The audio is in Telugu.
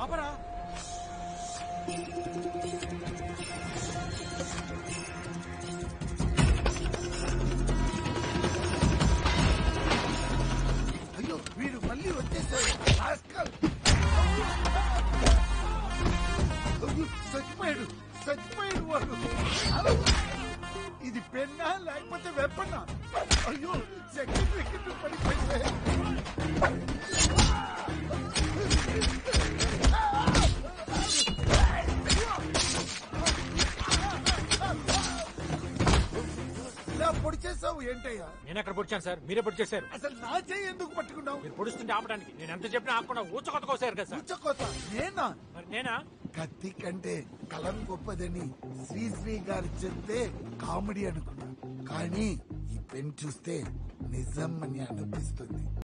ఆపరా. అయ్యో వీడు మళ్ళీ వచ్చేసాడు. చచ్చిపోయాడు చచ్చిపోయాడు వాడు. ఇది పెన్నా లేకపోతే వెప్పన్నా? అయ్యో సెకండ్ కింద పడిపోయింది. ఇలా పొడి చేసావు ఏంటయ్యా? నేను ఎక్కడ పొడిచాను సార్, మీరే పొడి చేశారు. అసలు నా చేయి ఎందుకు పట్టుకున్నావు? మీరు పొడుస్తుంటే ఆపడానికి నేను ఎంత చెప్పినా ఆపకుండా ఊచకొత్త కోసారు కదా సార్. ఉచ్చకోత నేనా? మరి నేనా? కత్తి కంటే కలం గొప్పదని శ్రీశ్రీ గారు చెప్తే కామెడీ అనుకున్నా, కానీ ఈ పెన్ చూస్తే నిజం అని అనిపిస్తుంది.